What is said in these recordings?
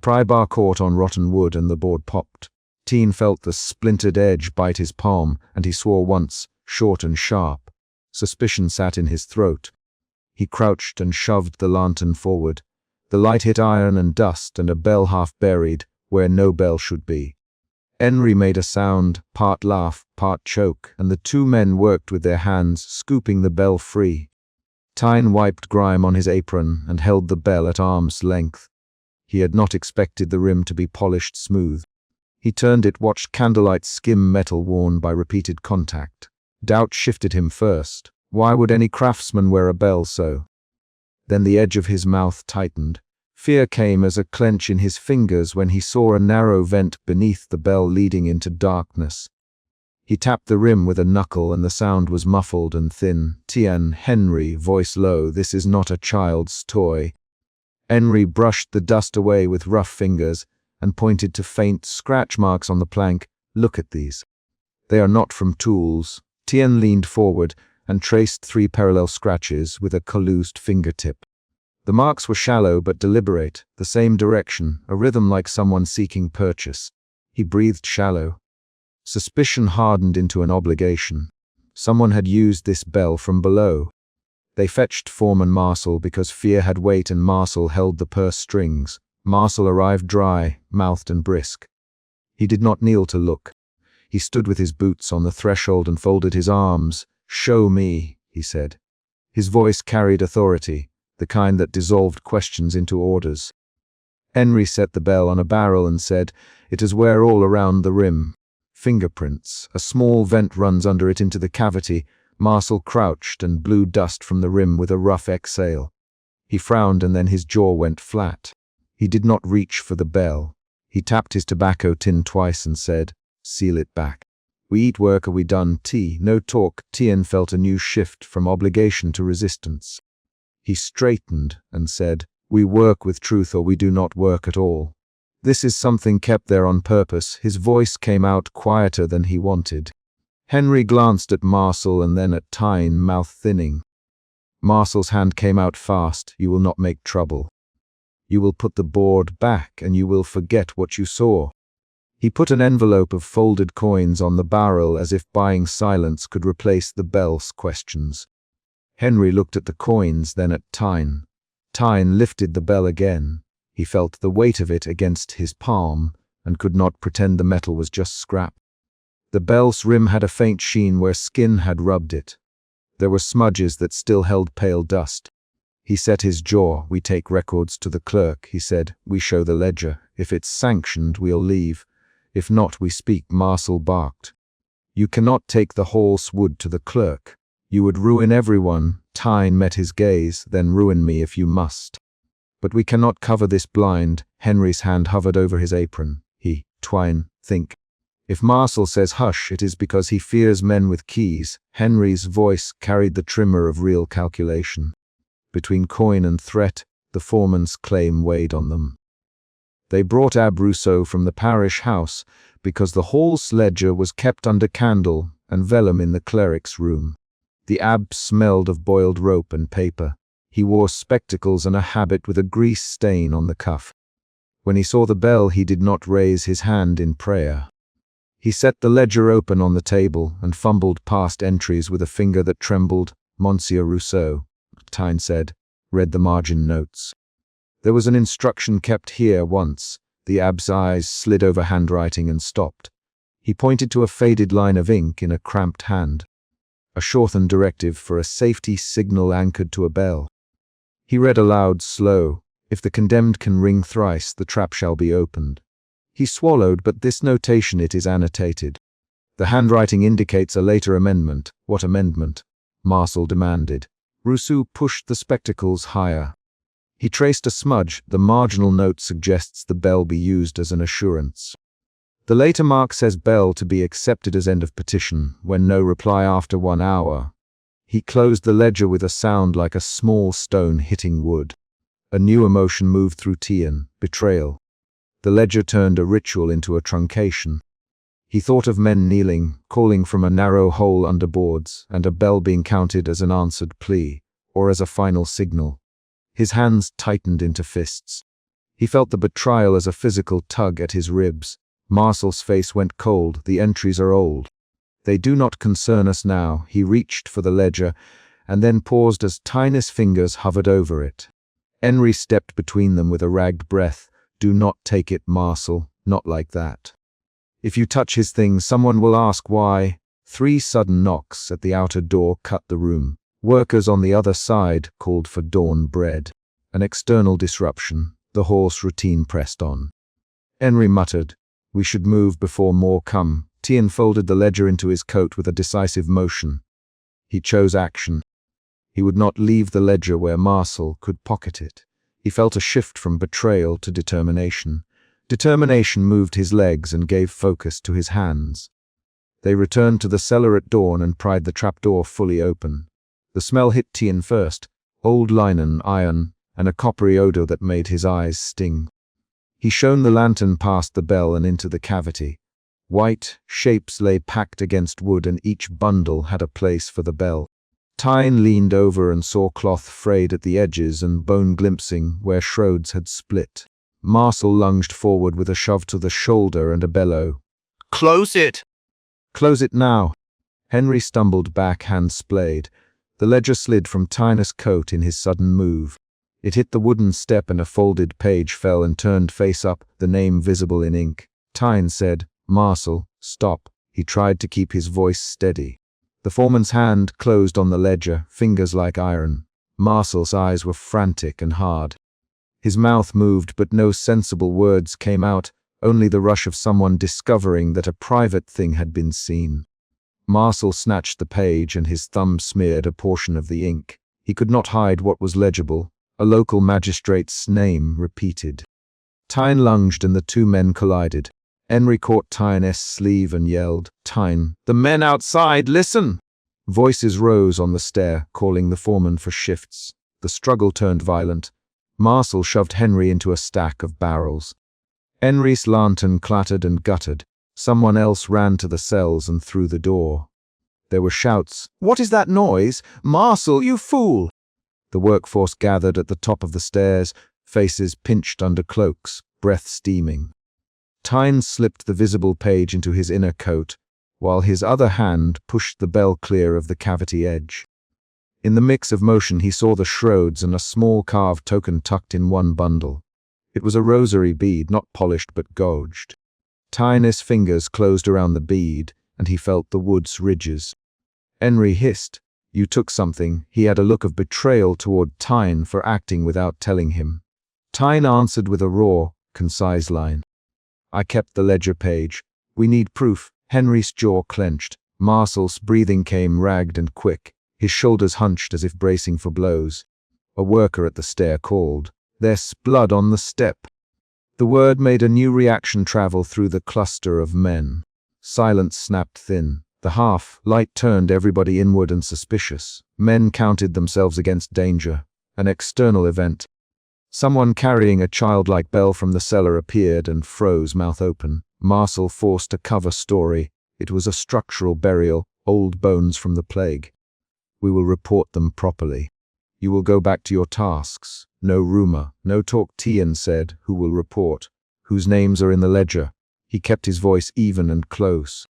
pry bar caught on rotten wood and the board popped. Tien felt the splintered edge bite his palm, and he swore once, short and sharp. Suspicion sat in his throat. He crouched and shoved the lantern forward. The light hit iron and dust and a bell half buried, where no bell should be. Henry made a sound, part laugh, part choke, and the two men worked with their hands, scooping the bell free. Tien wiped grime on his apron and held the bell at arm's length. He had not expected the rim to be polished smooth. He turned it, watched candlelight skim metal worn by repeated contact. Doubt shifted him first. Why would any craftsman wear a bell so? Then the edge of his mouth tightened. Fear came as a clench in his fingers when he saw a narrow vent beneath the bell leading into darkness. He tapped the rim with a knuckle and the sound was muffled and thin. Tien, Henry, voice low, this is not a child's toy. Henry brushed the dust away with rough fingers and pointed to faint scratch marks on the plank. Look at these. They are not from tools. Tien leaned forward and traced 3 parallel scratches with a calloused fingertip. The marks were shallow but deliberate, the same direction, a rhythm like someone seeking purchase. He breathed shallow. Suspicion hardened into an obligation. Someone had used this bell from below. They fetched Foreman Marcel because Fear had weight and Marcel held the purse strings. Marcel arrived dry, mouthed and brisk. He did not kneel to look. He stood with his boots on the threshold and folded his arms. "Show me," he said. His voice carried authority, the kind that dissolved questions into orders. Henry set the bell on a barrel and said, "It is where all around the rim. Fingerprints. A small vent runs under it into the cavity." Marcel crouched and blew dust from the rim with a rough exhale. He frowned and then his jaw went flat. He did not reach for the bell. He tapped his tobacco tin twice and said, "Seal it back. We eat work, are we done? Tea, no talk." Tien felt a new shift from obligation to resistance. He straightened and said, "We work with truth or we do not work at all. This is something kept there on purpose." His voice came out quieter than he wanted. Henry glanced at Marcel and then at Tien, mouth thinning. Marcel's hand came out fast. "You will not make trouble. You will put the board back and you will forget what you saw." He put an envelope of folded coins on the barrel as if buying silence could replace the bell's questions. Henry looked at the coins, then at Tien. Tien lifted the bell again. He felt the weight of it against his palm and could not pretend the metal was just scrap. The bell's rim had a faint sheen where skin had rubbed it. There were smudges that still held pale dust. He set his jaw. "We take records to the clerk," he said. "We show the ledger. If it's sanctioned, we'll leave. If not, we speak." Marcel barked. "You cannot take the horse wood to the clerk. You would ruin everyone." Tien met his gaze. "Then ruin me if you must. But we cannot cover this blind." Henry's hand hovered over his apron. Tien, think. If Marcel says hush, it is because he fears men with keys." Henry's voice carried the tremor of real calculation. Between coin and threat, the foreman's claim weighed on them. They brought Ab Rousseau from the parish house because the hall's ledger was kept under candle and vellum in the cleric's room. The Ab smelled of boiled rope and paper. He wore spectacles and a habit with a grease stain on the cuff. When he saw the bell, he did not raise his hand in prayer. He set the ledger open on the table and fumbled past entries with a finger that trembled. "Monsieur Rousseau," Tien said, read the margin notes. "There was an instruction kept here once." The Ab's eyes slid over handwriting and stopped. He pointed to a faded line of ink in a cramped hand. A shortened directive for a safety signal anchored to a bell. He read aloud, slow, "If the condemned can ring thrice, the trap shall be opened." He swallowed, but this notation, it is annotated. The handwriting indicates a later amendment. "What amendment?" Marcel demanded. Rousseau pushed the spectacles higher. He traced a smudge. "The marginal note suggests the bell be used as an assurance. The later mark says bell to be accepted as end of petition, when no reply after 1 hour. He closed the ledger with a sound like a small stone hitting wood. A new emotion moved through Tien, betrayal. The ledger turned a ritual into a truncation. He thought of men kneeling, calling from a narrow hole under boards, and a bell being counted as an answered plea, or as a final signal. His hands tightened into fists. He felt the betrayal as a physical tug at his ribs. Marcel's face went cold. The entries are old. They do not concern us now. He reached for the ledger and then paused as Tyne's fingers hovered over it. Henry stepped between them with a ragged breath. Do not take it, Marcel. Not like that. If you touch his things, someone will ask why. 3 sudden knocks at the outer door cut the room. Workers on the other side called for dawn bread. An external disruption. The hoarse routine pressed on. Henry muttered, "We should move before more come." Tien folded the ledger into his coat with a decisive motion. He chose action. He would not leave the ledger where Marcel could pocket it. He felt a shift from betrayal to determination. Determination moved his legs and gave focus to his hands. They returned to the cellar at dawn and pried the trapdoor fully open. The smell hit Tien first, old linen, iron, and a coppery odor that made his eyes sting. He shone the lantern past the bell and into the cavity. White shapes lay packed against wood, and each bundle had a place for the bell. Tyne leaned over and saw cloth frayed at the edges and bone glimpsing where shrouds had split. Marcel lunged forward with a shove to the shoulder and a bellow. "Close it!" "Close it now!" Henry stumbled back, hand splayed. The ledger slid from Tyne's coat in his sudden move. It hit the wooden step and a folded page fell and turned face up, the name visible in ink. Tyne said, "Marcel, stop." He tried to keep his voice steady. The foreman's hand closed on the ledger, fingers like iron. Marcel's eyes were frantic and hard. His mouth moved, but no sensible words came out, only the rush of someone discovering that a private thing had been seen. Marcel snatched the page and his thumb smeared a portion of the ink. He could not hide what was legible. A local magistrate's name repeated. Tyne lunged and the 2 men collided. Henry caught Tyne's sleeve and yelled, "Tyne, the men outside, listen!" Voices rose on the stair, calling the foreman for shifts. The struggle turned violent. Marcel shoved Henry into a stack of barrels. Henry's lantern clattered and guttered. Someone else ran to the cells and through the door. There were shouts. "What is that noise? Marcel, you fool!" The workforce gathered at the top of the stairs, faces pinched under cloaks, breath steaming. Tyne slipped the visible page into his inner coat, while his other hand pushed the bell clear of the cavity edge. In the mix of motion he saw the shrouds and a small carved token tucked in one bundle. It was a rosary bead, not polished but gouged. Tyne's fingers closed around the bead, and he felt the wood's ridges. Henry hissed, "You took something." He had a look of betrayal toward Tyne for acting without telling him. Tyne answered with a raw, concise line. "I kept the ledger page. We need proof." Henry's jaw clenched. Marcel's breathing came ragged and quick, his shoulders hunched as if bracing for blows. A worker at the stair called, "There's blood on the step." The word made a new reaction travel through the cluster of men. Silence snapped thin. The half-light turned everybody inward and suspicious. Men counted themselves against danger. An external event. Someone carrying a childlike bell from the cellar appeared and froze, mouth open. Marcel forced a cover story. It was a structural burial, old bones from the plague. "We will report them properly. You will go back to your tasks. No rumor, no talk," Tien said. "Who will report? Whose names are in the ledger?" He kept his voice even and close.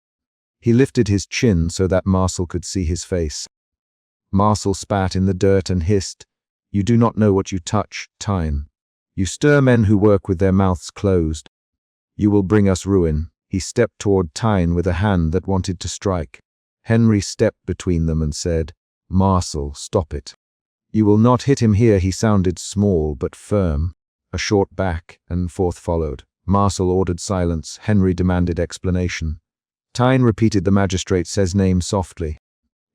He lifted his chin so that Marcel could see his face. Marcel spat in the dirt and hissed, "You do not know what you touch, Tyne. You stir men who work with their mouths closed. You will bring us ruin." He stepped toward Tyne with a hand that wanted to strike. Henry stepped between them and said, "Marcel, stop it. You will not hit him here." He sounded small but firm. A short back and forth followed. Marcel ordered silence. Henry demanded explanation. Tyne repeated the magistrate's name softly.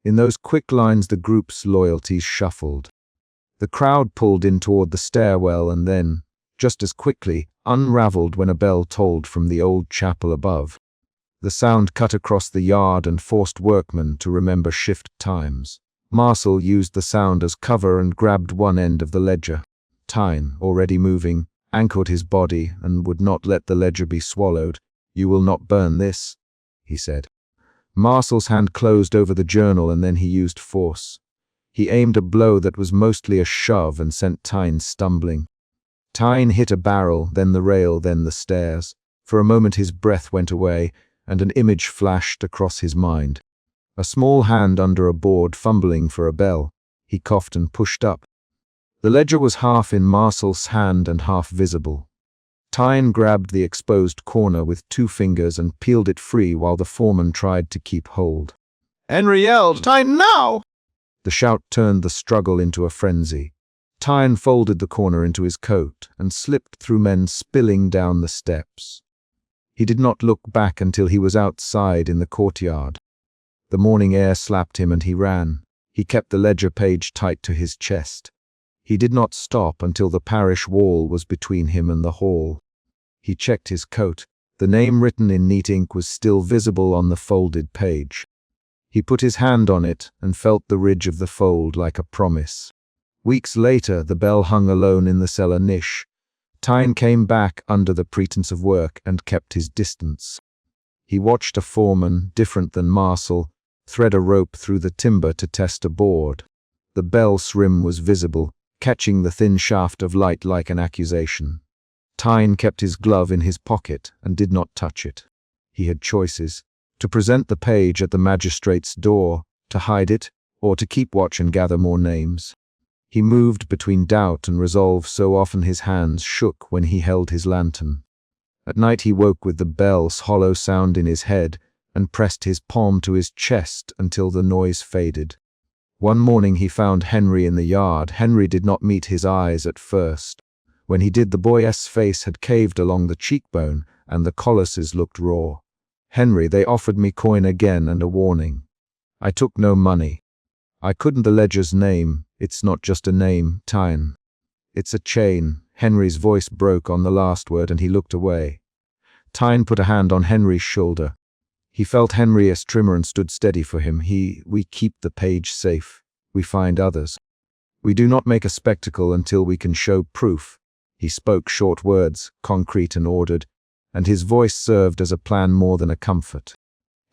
In those quick lines the group's loyalties shuffled. The crowd pulled in toward the stairwell and then, just as quickly, unraveled when a bell tolled from the old chapel above. The sound cut across the yard and forced workmen to remember shift times. Marcel used the sound as cover and grabbed one end of the ledger. Tyne, already moving, anchored his body and would not let the ledger be swallowed. "You will not burn this," he said. Marcel's hand closed over the journal and then he used force. He aimed a blow that was mostly a shove and sent Tyne stumbling. Tyne hit a barrel, then the rail, then the stairs. For a moment his breath went away, and an image flashed across his mind. A small hand under a board fumbling for a bell. He coughed and pushed up. The ledger was half in Marcel's hand and half visible. Tyne grabbed the exposed corner with 2 fingers and peeled it free while the foreman tried to keep hold. Henry yelled, "Tyne now!" The shout turned the struggle into a frenzy. Tyne folded the corner into his coat and slipped through men spilling down the steps. He did not look back until he was outside in the courtyard. The morning air slapped him and he ran. He kept the ledger page tight to his chest. He did not stop until the parish wall was between him and the hall. He checked his coat. The name written in neat ink was still visible on the folded page. He put his hand on it and felt the ridge of the fold like a promise. Weeks later, the bell hung alone in the cellar niche. Tyne came back under the pretense of work and kept his distance. He watched a foreman, different than Marcel, thread a rope through the timber to test a board. The bell's rim was visible, catching the thin shaft of light like an accusation. Tyne kept his glove in his pocket and did not touch it. He had choices: to present the page at the magistrate's door, to hide it, or to keep watch and gather more names. He moved between doubt and resolve, so often his hands shook when he held his lantern. At night he woke with the bell's hollow sound in his head and pressed his palm to his chest until the noise faded. One morning he found Henry in the yard. Henry did not meet his eyes at first. When he did, the boy's face had caved along the cheekbone and the colossus looked raw. "Henry, they offered me coin again and a warning. I took no money. I couldn't the ledger's name. It's not just a name, Tyne. It's a chain." Henry's voice broke on the last word and he looked away. Tyne put a hand on Henry's shoulder. He felt Henry's trimmer and stood steady for him. "We keep the page safe. We find others. We do not make a spectacle until we can show proof." He spoke short words, concrete and ordered, and his voice served as a plan more than a comfort.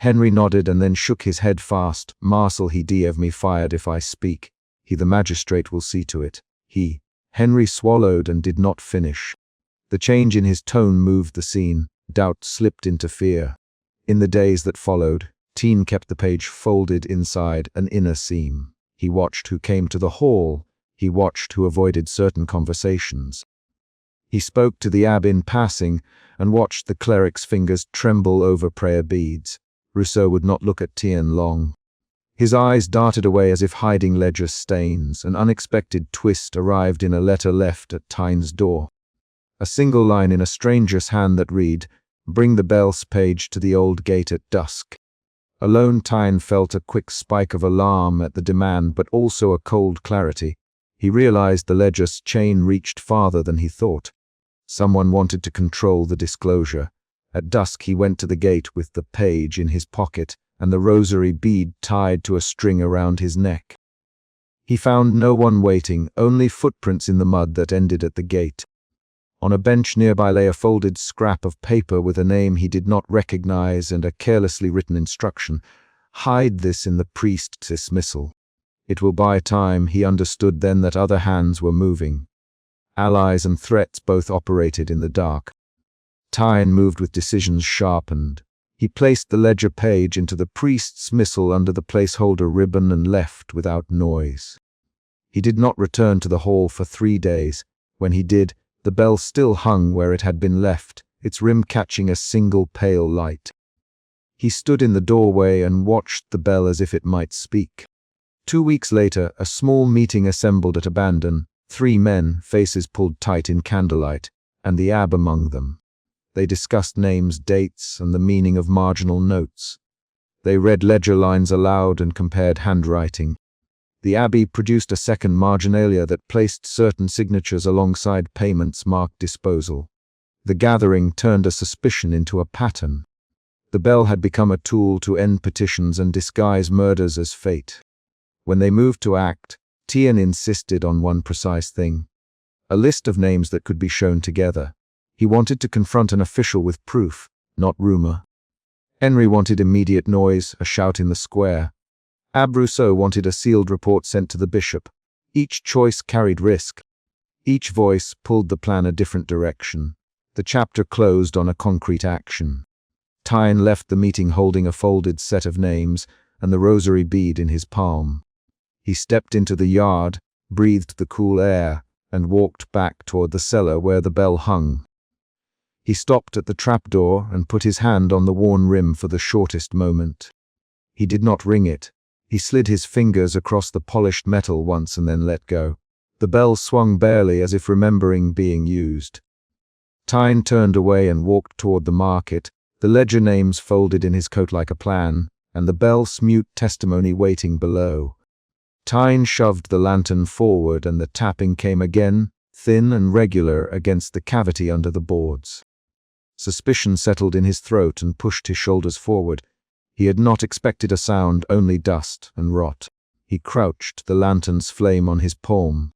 Henry nodded and then shook his head fast. "Marcel, he have me fired if I speak. The magistrate will see to it." Henry swallowed and did not finish. The change in his tone moved the scene. Doubt slipped into fear. In the days that followed, Tyne kept the page folded inside an inner seam. He watched who came to the hall. He watched who avoided certain conversations. He spoke to the abbé in passing and watched the cleric's fingers tremble over prayer beads. Rousseau would not look at Tyne long. His eyes darted away as if hiding ledger stains. An unexpected twist arrived in a letter left at Tyne's door. A single line in a stranger's hand that read, "Bring the bell's page to the old gate at dusk." Alone, Tyne felt a quick spike of alarm at the demand, but also a cold clarity. He realized the ledger's chain reached farther than he thought. Someone wanted to control the disclosure. At dusk he went to the gate with the page in his pocket and the rosary bead tied to a string around his neck. He found no one waiting, only footprints in the mud that ended at the gate. On a bench nearby lay a folded scrap of paper with a name he did not recognize and a carelessly written instruction: "Hide this in the priest's dismissal. It will buy time." He understood then that other hands were moving. Allies and threats both operated in the dark. Tyne moved with decisions sharpened. He placed the ledger page into the priest's missal under the placeholder ribbon and left without noise. He did not return to the hall for 3 days. When he did, the bell still hung where it had been left, its rim catching a single pale light. He stood in the doorway and watched the bell as if it might speak. 2 weeks later, a small meeting assembled at Abandon, 3 men, faces pulled tight in candlelight, and the abbé among them. They discussed names, dates, and the meaning of marginal notes. They read ledger lines aloud and compared handwriting. The abbé produced a second marginalia that placed certain signatures alongside payments marked disposal. The gathering turned a suspicion into a pattern. The bell had become a tool to end petitions and disguise murders as fate. When they moved to act, Tyne insisted on one precise thing: a list of names that could be shown together. He wanted to confront an official with proof, not rumor. Henry wanted immediate noise, a shout in the square. Abbe Rousseau wanted a sealed report sent to the bishop. Each choice carried risk. Each voice pulled the plan a different direction. The chapter closed on a concrete action. Tyne left the meeting holding a folded set of names and the rosary bead in his palm. He stepped into the yard, breathed the cool air, and walked back toward the cellar where the bell hung. He stopped at the trapdoor and put his hand on the worn rim for the shortest moment. He did not ring it. He slid his fingers across the polished metal once and then let go. The bell swung barely, as if remembering being used. Tyne turned away and walked toward the market, the ledger names folded in his coat like a plan, and the bell's mute testimony waiting below. Tyne shoved the lantern forward and the tapping came again, thin and regular against the cavity under the boards. Suspicion settled in his throat and pushed his shoulders forward. He had not expected a sound, only dust and rot. He crouched, the lantern's flame on his palm,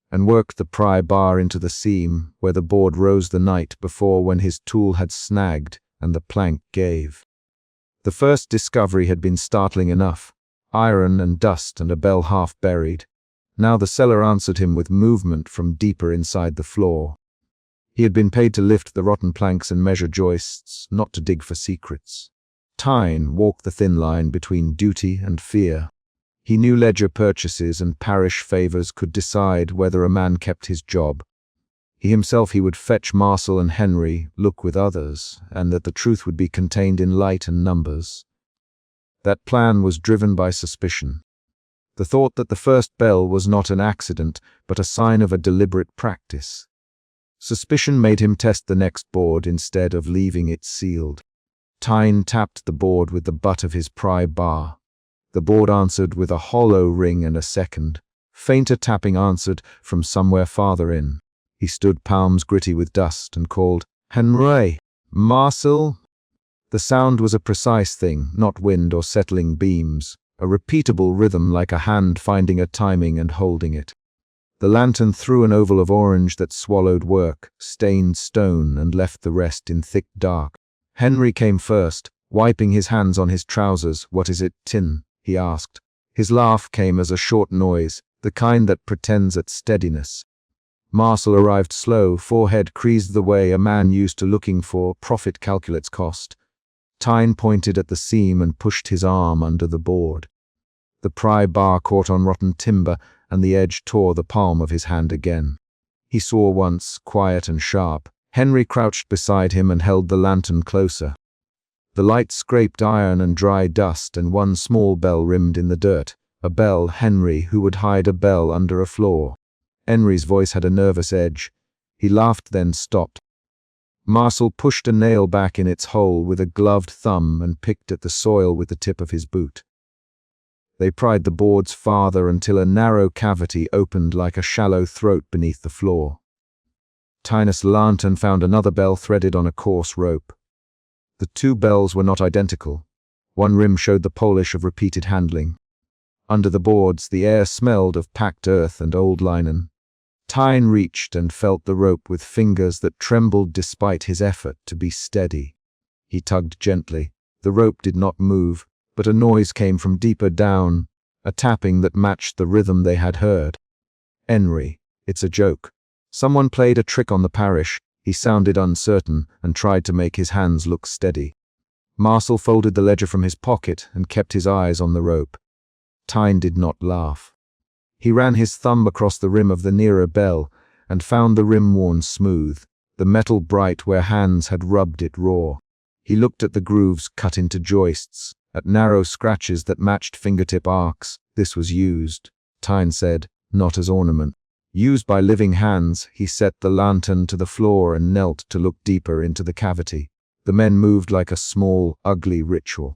and worked the pry bar into the seam where the board rose the night before when his tool had snagged and the plank gave. The first discovery had been startling enough. Iron and dust and a bell half buried. Now the cellar answered him with movement from deeper inside the floor. He had been paid to lift the rotten planks and measure joists, not to dig for secrets. Tyne walked the thin line between duty and fear. He knew ledger purchases and parish favors could decide whether a man kept his job. He would fetch Marcel and Henry, look with others, and that the truth would be contained in light and numbers. That plan was driven by suspicion. The thought that the first bell was not an accident, but a sign of a deliberate practice. Suspicion made him test the next board instead of leaving it sealed. Tyne tapped the board with the butt of his pry bar. The board answered with a hollow ring and a second. Fainter tapping answered from somewhere farther in. He stood, palms gritty with dust, and called, "Henry! Marcel!" The sound was a precise thing, not wind or settling beams, a repeatable rhythm like a hand finding a timing and holding it. The lantern threw an oval of orange that swallowed work, stained stone, and left the rest in thick dark. Henry came first, wiping his hands on his trousers. "What is it, Tin?" he asked. His laugh came as a short noise, the kind that pretends at steadiness. Marcel arrived slow, forehead creased the way a man used to looking for profit calculates cost. Tyne pointed at the seam and pushed his arm under the board. The pry bar caught on rotten timber, and the edge tore the palm of his hand again. He saw once, quiet and sharp. Henry crouched beside him and held the lantern closer. The light scraped iron and dry dust, and one small bell rimmed in the dirt. A bell, Henry, who would hide a bell under a floor. Henry's voice had a nervous edge. He laughed, then stopped. Marcel pushed a nail back in its hole with a gloved thumb and picked at the soil with the tip of his boot. They pried the boards farther until a narrow cavity opened like a shallow throat beneath the floor. Tyne's lantern found another bell threaded on a coarse rope. The two bells were not identical. One rim showed the polish of repeated handling. Under the boards, the air smelled of packed earth and old linen. Tyne reached and felt the rope with fingers that trembled despite his effort to be steady. He tugged gently. The rope did not move, but a noise came from deeper down, a tapping that matched the rhythm they had heard. "Henry, it's a joke. Someone played a trick on the parish." He sounded uncertain and tried to make his hands look steady. Marcel folded the ledger from his pocket and kept his eyes on the rope. Tyne did not laugh. He ran his thumb across the rim of the nearer bell and found the rim worn smooth, the metal bright where hands had rubbed it raw. He looked at the grooves cut into joists, at narrow scratches that matched fingertip arcs. "This was used," Tyne said, "not as ornament. Used by living hands." He set the lantern to the floor and knelt to look deeper into the cavity. The men moved like a small, ugly ritual.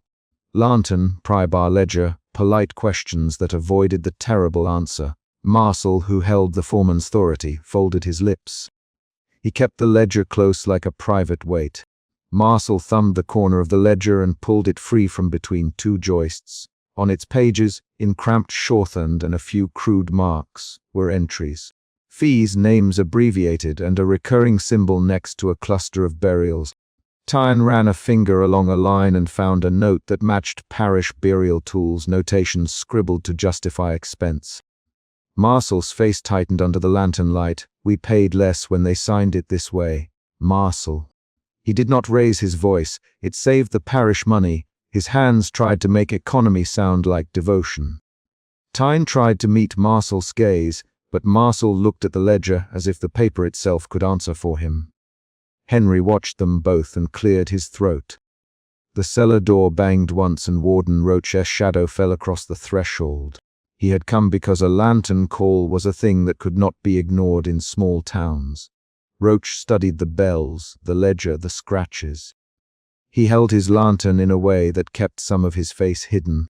Lantern, pry bar, ledger, polite questions that avoided the terrible answer. Marcel, who held the foreman's authority, folded his lips. He kept the ledger close like a private weight. Marcel thumbed the corner of the ledger and pulled it free from between two joists. On its pages, in cramped shorthand and a few crude marks, were entries. Fees, names abbreviated, and a recurring symbol next to a cluster of burials. Tyne ran a finger along a line and found a note that matched parish burial tools, notations scribbled to justify expense. Marcel's face tightened under the lantern light. We paid less when they signed it this way. Marcel. He did not raise his voice. It saved the parish money. His hands tried to make economy sound like devotion. Tyne tried to meet Marcel's gaze, but Marcel looked at the ledger as if the paper itself could answer for him. Henry watched them both and cleared his throat. The cellar door banged once and Warden Roche's shadow fell across the threshold. He had come because a lantern call was a thing that could not be ignored in small towns. Roche studied the bells, the ledger, the scratches. He held his lantern in a way that kept some of his face hidden.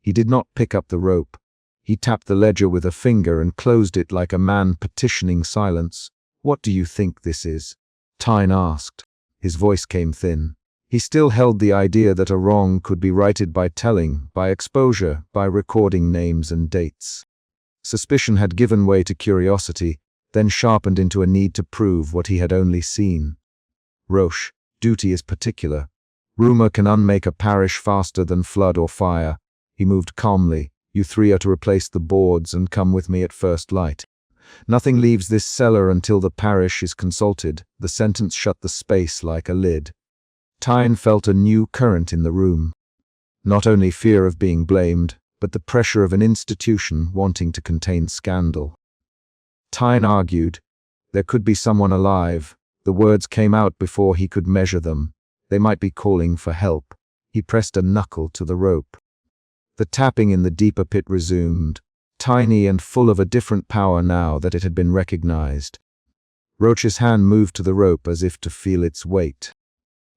He did not pick up the rope. He tapped the ledger with a finger and closed it like a man petitioning silence. "What do you think this is?" Tyne asked. His voice came thin. He still held the idea that a wrong could be righted by telling, by exposure, by recording names and dates. Suspicion had given way to curiosity, then sharpened into a need to prove what he had only seen. Roche, duty is particular. Rumor can unmake a parish faster than flood or fire. He moved calmly. "You three are to replace the boards and come with me at first light. Nothing leaves this cellar until the parish is consulted." The sentence shut the space like a lid. Tyne felt a new current in the room. Not only fear of being blamed, but the pressure of an institution wanting to contain scandal. Tyne argued, there could be someone alive. The words came out before he could measure them. They might be calling for help. He pressed a knuckle to the rope. The tapping in the deeper pit resumed, tiny and full of a different power now that it had been recognized. Roche's hand moved to the rope as if to feel its weight.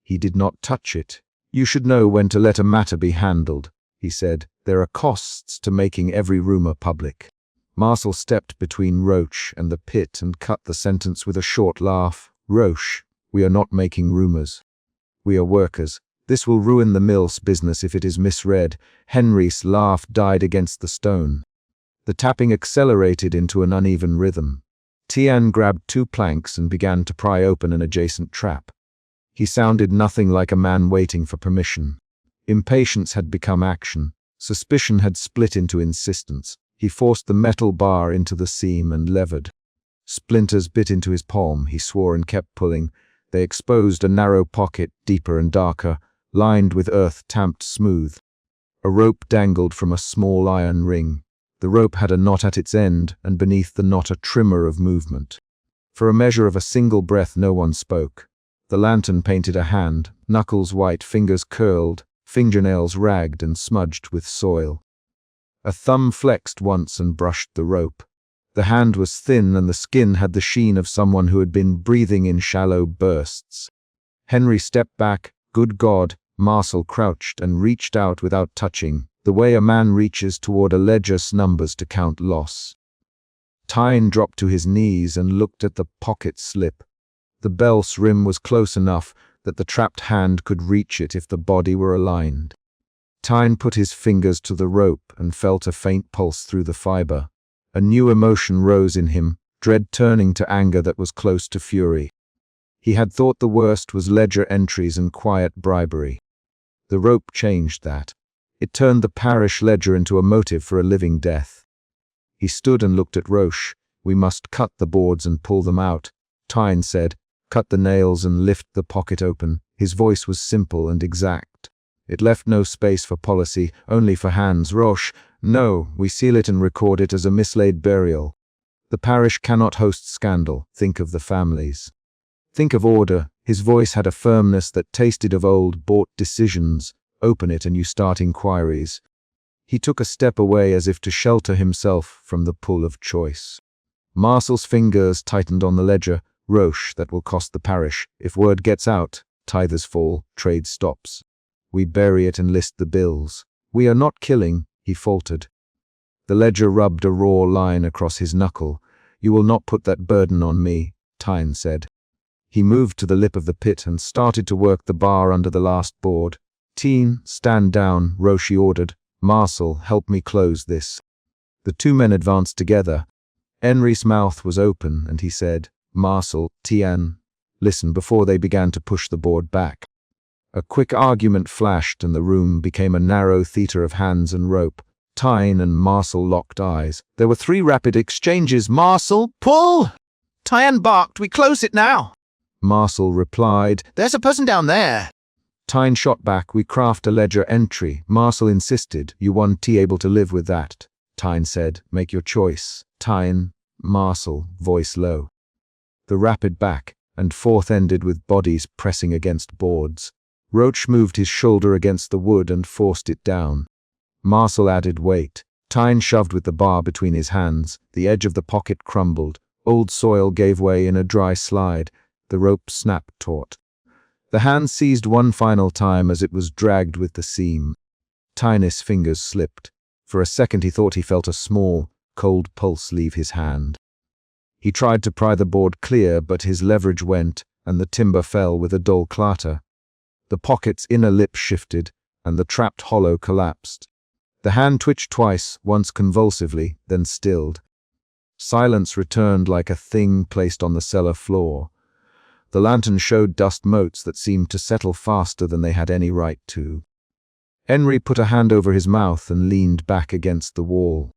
He did not touch it. "You should know when to let a matter be handled," he said. "There are costs to making every rumor public." Marcel stepped between Roche and the pit and cut the sentence with a short laugh. "Roche, we are not making rumors. We are workers. This will ruin the mill's business if it is misread." Henry's laugh died against the stone. The tapping accelerated into an uneven rhythm. Tian grabbed 2 planks and began to pry open an adjacent trap. He sounded nothing like a man waiting for permission. Impatience had become action. Suspicion had split into insistence. He forced the metal bar into the seam and levered. Splinters bit into his palm. He swore and kept pulling. They exposed a narrow pocket, deeper and darker, lined with earth tamped smooth. A rope dangled from a small iron ring. The rope had a knot at its end, and beneath the knot a trimmer of movement. For a measure of a single breath no one spoke. The lantern painted a hand, knuckles white, fingers curled, fingernails ragged and smudged with soil. A thumb flexed once and brushed the rope. The hand was thin and the skin had the sheen of someone who had been breathing in shallow bursts. Henry stepped back. "Good God!" Marcel crouched and reached out without touching, the way a man reaches toward a ledger's numbers to count loss. Tyne dropped to his knees and looked at the pocket slip. The belt's rim was close enough that the trapped hand could reach it if the body were aligned. Tyne put his fingers to the rope and felt a faint pulse through the fiber. A new emotion rose in him, dread turning to anger that was close to fury. He had thought the worst was ledger entries and quiet bribery. The rope changed that. It turned the parish ledger into a motive for a living death. He stood and looked at Roche. "We must cut the boards and pull them out," Tyne said. "Cut the nails and lift the pocket open." His voice was simple and exact. It left no space for policy, only for hands. "Roche, no, we seal it and record it as a mislaid burial. The parish cannot host scandal. Think of the families. Think of order." His voice had a firmness that tasted of old, bought decisions. "Open it and you start inquiries." He took a step away as if to shelter himself from the pull of choice. Marcel's fingers tightened on the ledger. "Roche, that will cost the parish. If word gets out, tithers fall, trade stops. We bury it and list the bills. We are not killing," he faltered. The ledger rubbed a raw line across his knuckle. "You will not put that burden on me," Tyne said. He moved to the lip of the pit and started to work the bar under the last board. "Teen, stand down," Roche ordered. "Marcel, help me close this." The 2 men advanced together. Henry's mouth was open and he said, "Marcel, Tian, listen," before they began to push the board back. A quick argument flashed and the room became a narrow theater of hands and rope. Tyne and Marcel locked eyes. There were 3 rapid exchanges. Marcel, pull! Tyne barked, we close it now. Marcel replied, There's a person down there. Tyne shot back, we craft a ledger entry. Marcel insisted, you want able to live with that. Tyne said, make your choice. Tyne, Marcel, voice low. The rapid back and forth ended with bodies pressing against boards. Roach moved his shoulder against the wood and forced it down. Marcel added weight. Tyne shoved with the bar between his hands. The edge of the pocket crumbled. Old soil gave way in a dry slide. The rope snapped taut. The hand seized one final time as it was dragged with the seam. Tyne's fingers slipped. For a second he thought he felt a small, cold pulse leave his hand. He tried to pry the board clear, but his leverage went, and the timber fell with a dull clatter. The pocket's inner lip shifted, and the trapped hollow collapsed. The hand twitched twice, once convulsively, then stilled. Silence returned like a thing placed on the cellar floor. The lantern showed dust motes that seemed to settle faster than they had any right to. Henry put a hand over his mouth and leaned back against the wall.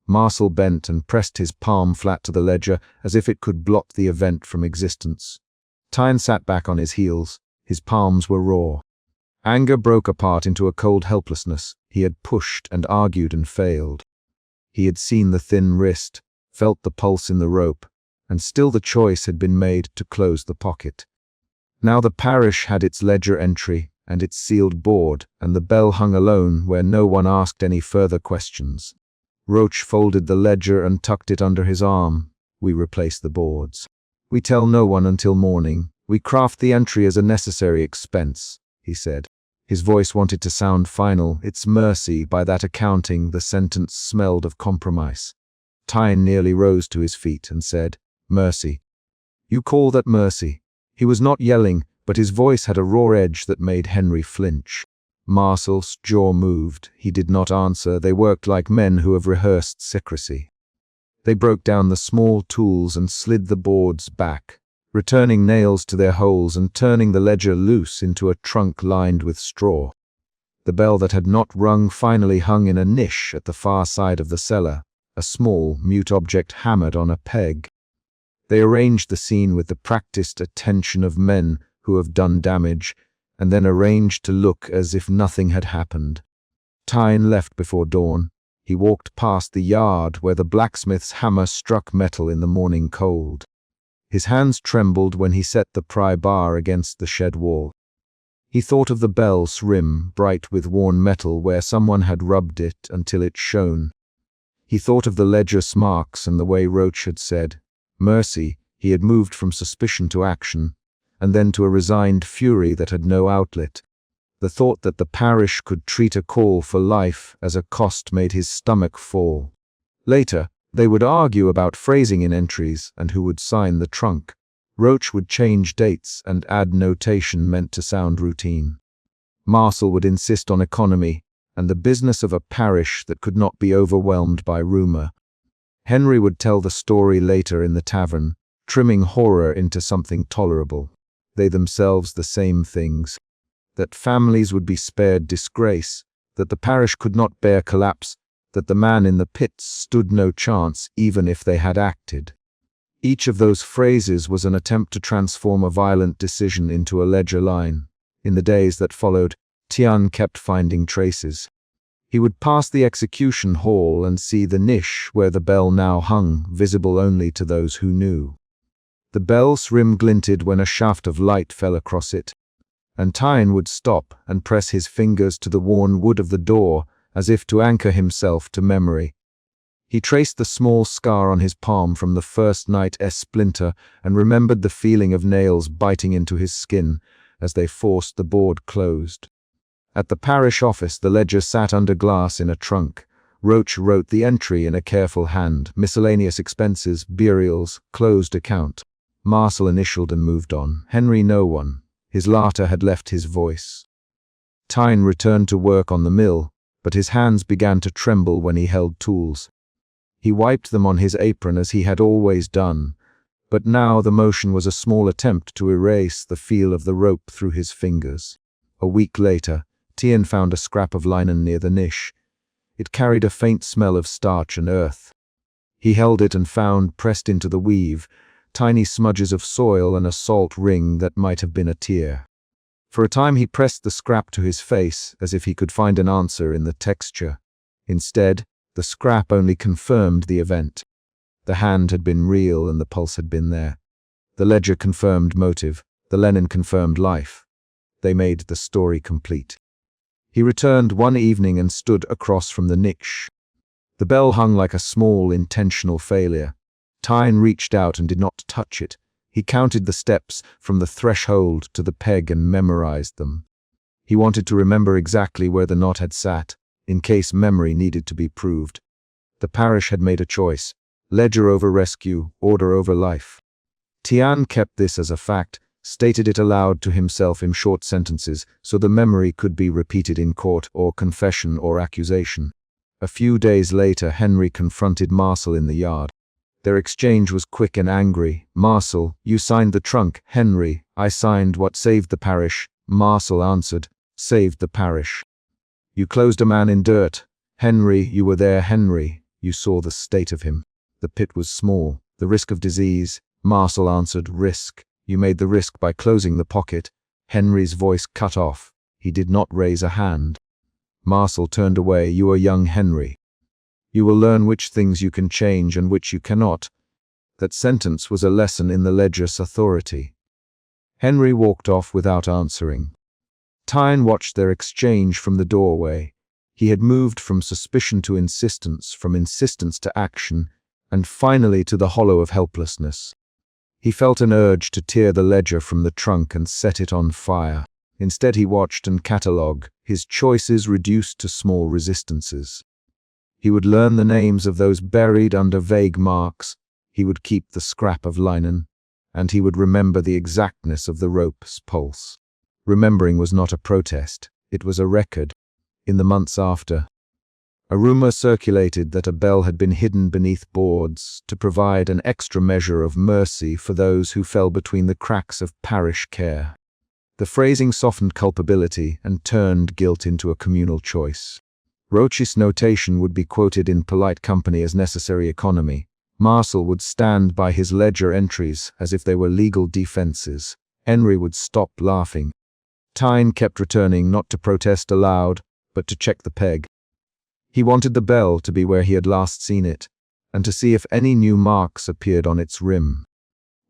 Marcel bent and pressed his palm flat to the ledger as if it could blot the event from existence. Tyne sat back on his heels. His palms were raw. Anger broke apart into a cold helplessness. He had pushed and argued and failed. He had seen the thin wrist, felt the pulse in the rope, and still the choice had been made to close the pocket. Now the parish had its ledger entry and its sealed board, and the bell hung alone where no one asked any further questions. Roach folded the ledger and tucked it under his arm. We replace the boards. We tell no one until morning. We craft the entry as a necessary expense, he said. His voice wanted to sound final. It's mercy. By that accounting, the sentence smelled of compromise. Tyne nearly rose to his feet and said, Mercy. You call that mercy? He was not yelling, but his voice had a raw edge that made Henry flinch. Marcel's jaw moved. He did not answer. They worked like men who have rehearsed secrecy. They broke down the small tools and slid the boards back, returning nails to their holes and turning the ledger loose into a trunk lined with straw. The bell that had not rung finally hung in a niche at the far side of the cellar, a small, mute object hammered on a peg. They arranged the scene with the practiced attention of men who have done damage, and then arranged to look as if nothing had happened. Tyne left before dawn. He walked past the yard where the blacksmith's hammer struck metal in the morning cold. His hands trembled when he set the pry bar against the shed wall. He thought of the bell's rim, bright with worn metal where someone had rubbed it until it shone. He thought of the ledger's marks and the way Roach had said, Mercy. He had moved from suspicion to action, and then to a resigned fury that had no outlet. The thought that the parish could treat a call for life as a cost made his stomach fall. Later, they would argue about phrasing in entries and who would sign the trunk. Roach would change dates and add notation meant to sound routine. Marcel would insist on economy and the business of a parish that could not be overwhelmed by rumor. Henry would tell the story later in the tavern, trimming horror into something tolerable. They themselves the same things. That families would be spared disgrace, that the parish could not bear collapse, that the man in the pits stood no chance even if they had acted. Each of those phrases was an attempt to transform a violent decision into a ledger line. In the days that followed, Tian kept finding traces. He would pass the execution hall and see the niche where the bell now hung, visible only to those who knew. The bell's rim glinted when a shaft of light fell across it, and Tyne would stop and press his fingers to the worn wood of the door as if to anchor himself to memory. He traced the small scar on his palm from the first night's splinter and remembered the feeling of nails biting into his skin as they forced the board closed. At the parish office, the ledger sat under glass in a trunk. Roach wrote the entry in a careful hand, miscellaneous expenses, burials, closed account. Marcel initialed and moved on. Henry no one. His laughter had left his voice. Tyne returned to work on the mill, but his hands began to tremble when he held tools. He wiped them on his apron as he had always done, but now the motion was a small attempt to erase the feel of the rope through his fingers. A week later, Tian found a scrap of linen near the niche. It carried a faint smell of starch and earth. He held it and found, pressed into the weave, tiny smudges of soil and a salt ring that might have been a tear. For a time he pressed the scrap to his face, as if he could find an answer in the texture. Instead, the scrap only confirmed the event. The hand had been real and the pulse had been there. The ledger confirmed motive, the Lenin confirmed life. They made the story complete. He returned one evening and stood across from the niche. The bell hung like a small, intentional failure. Tyne reached out and did not touch it. He counted the steps from the threshold to the peg and memorized them. He wanted to remember exactly where the knot had sat, in case memory needed to be proved. The parish had made a choice: ledger over rescue, order over life. Tian kept this as a fact, stated it aloud to himself in short sentences, so the memory could be repeated in court or confession or accusation. A few days later, Henry confronted Marcel in the yard. Their exchange was quick and angry. "Marcel, you signed the trunk." "Henry, I signed what saved the parish." Marcel answered, "Saved the parish." "You closed a man in dirt." "Henry, you were there." "Henry, you saw the state of him. The pit was small. The risk of disease." Marcel answered, "Risk. You made the risk by closing the pocket." Henry's voice cut off. He did not raise a hand. Marcel turned away. "You are young, Henry. You will learn which things you can change and which you cannot." That sentence was a lesson in the ledger's authority. Henry walked off without answering. Tyne watched their exchange from the doorway. He had moved from suspicion to insistence, from insistence to action, and finally to the hollow of helplessness. He felt an urge to tear the ledger from the trunk and set it on fire. Instead he watched and catalogued, his choices reduced to small resistances. He would learn the names of those buried under vague marks, he would keep the scrap of linen, and he would remember the exactness of the rope's pulse. Remembering was not a protest, it was a record. In the months after, a rumor circulated that a bell had been hidden beneath boards to provide an extra measure of mercy for those who fell between the cracks of parish care. The phrasing softened culpability and turned guilt into a communal choice. Roche's notation would be quoted in polite company as necessary economy. Marcel would stand by his ledger entries as if they were legal defenses. Henry would stop laughing. Tyne kept returning, not to protest aloud, but to check the peg. He wanted the bell to be where he had last seen it, and to see if any new marks appeared on its rim.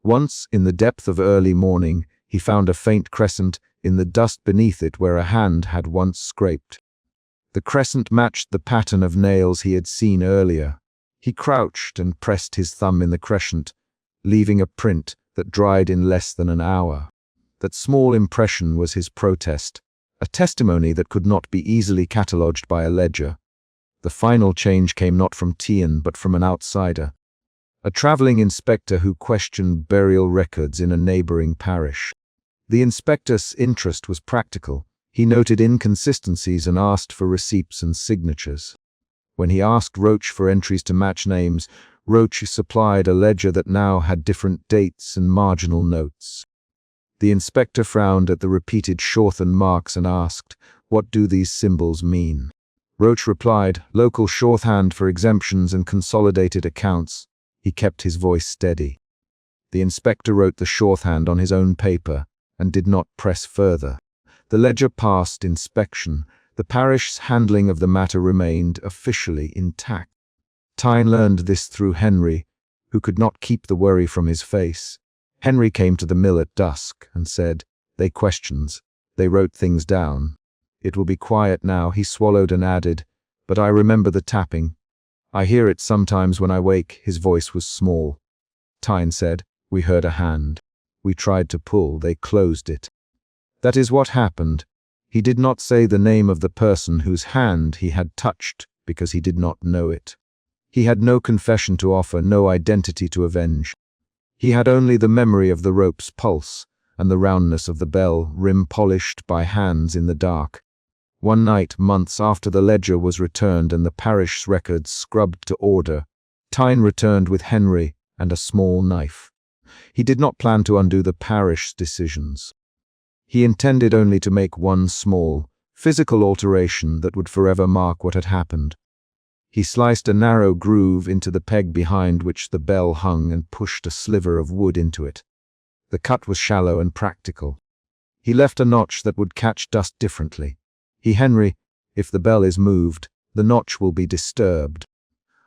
Once, in the depth of early morning, he found a faint crescent in the dust beneath it where a hand had once scraped. The crescent matched the pattern of nails he had seen earlier. He crouched and pressed his thumb in the crescent, leaving a print that dried in less than an hour. That small impression was his protest, a testimony that could not be easily catalogued by a ledger. The final change came not from Tian but from an outsider, a traveling inspector who questioned burial records in a neighboring parish. The inspector's interest was practical. He noted inconsistencies and asked for receipts and signatures. When he asked Roche for entries to match names, Roche supplied a ledger that now had different dates and marginal notes. The inspector frowned at the repeated shortened marks and asked, "What do these symbols mean?" Roche replied, "Local shorthand for exemptions and consolidated accounts." He kept his voice steady. The inspector wrote the shorthand on his own paper and did not press further. The ledger passed inspection. The parish's handling of the matter remained officially intact. Tyne learned this through Henry, who could not keep the worry from his face. Henry came to the mill at dusk and said, "They questions. They wrote things down. It will be quiet now." He swallowed and added, "But I remember the tapping. I hear it sometimes when I wake." His voice was small. Tyne said, "We heard a hand. We tried to pull. They closed it." That is what happened. He did not say the name of the person whose hand he had touched because he did not know it. He had no confession to offer, no identity to avenge. He had only the memory of the rope's pulse and the roundness of the bell, rim polished by hands in the dark. One night, months after the ledger was returned and the parish's records scrubbed to order, Tyne returned with Henry and a small knife. He did not plan to undo the parish's decisions. He intended only to make one small, physical alteration that would forever mark what had happened. He sliced a narrow groove into the peg behind which the bell hung and pushed a sliver of wood into it. The cut was shallow and practical. He left a notch that would catch dust differently. Henry, if the bell is moved, the notch will be disturbed.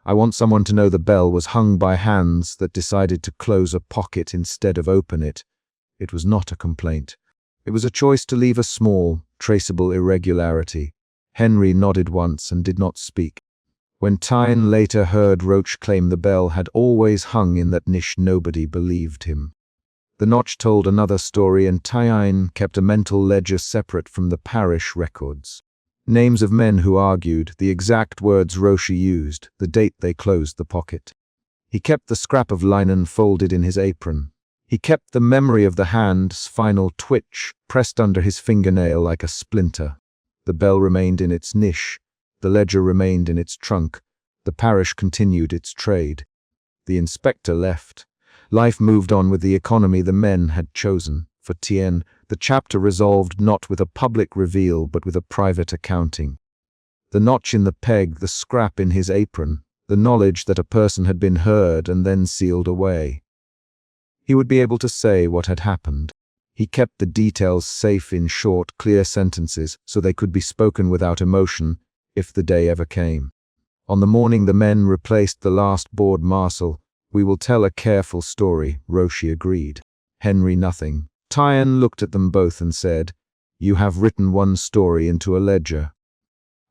I want someone to know the bell was hung by hands that decided to close a pocket instead of open it. It was not a complaint. It was a choice to leave a small, traceable irregularity. Henry nodded once and did not speak. When Tyan later heard Roach claim the bell had always hung in that niche, nobody believed him. The notch told another story, and Tyan kept a mental ledger separate from the parish records. Names of men who argued, the exact words Roche used, the date they closed the pocket. He kept the scrap of linen folded in his apron. He kept the memory of the hand's final twitch pressed under his fingernail like a splinter. The bell remained in its niche. The ledger remained in its trunk. The parish continued its trade. The inspector left. Life moved on with the economy the men had chosen. For Tien, the chapter resolved not with a public reveal but with a private accounting. The notch in the peg, the scrap in his apron, the knowledge that a person had been heard and then sealed away. He would be able to say what had happened. He kept the details safe in short, clear sentences so they could be spoken without emotion, if the day ever came. On the morning the men replaced the last board marcel, "We will tell a careful story," Roche agreed. Henry nothing. Tyan looked at them both and said, "You have written one story into a ledger.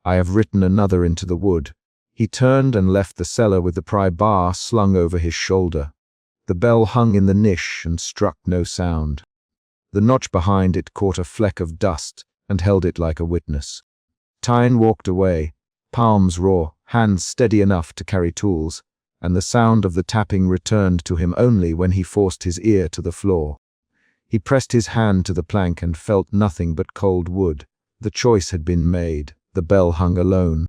I have written another into the wood." He turned and left the cellar with the pry bar slung over his shoulder. The bell hung in the niche and struck no sound. The notch behind it caught a fleck of dust and held it like a witness. Tyan walked away, palms raw, hands steady enough to carry tools, and the sound of the tapping returned to him only when he forced his ear to the floor. He pressed his hand to the plank and felt nothing but cold wood. The choice had been made. The bell hung alone.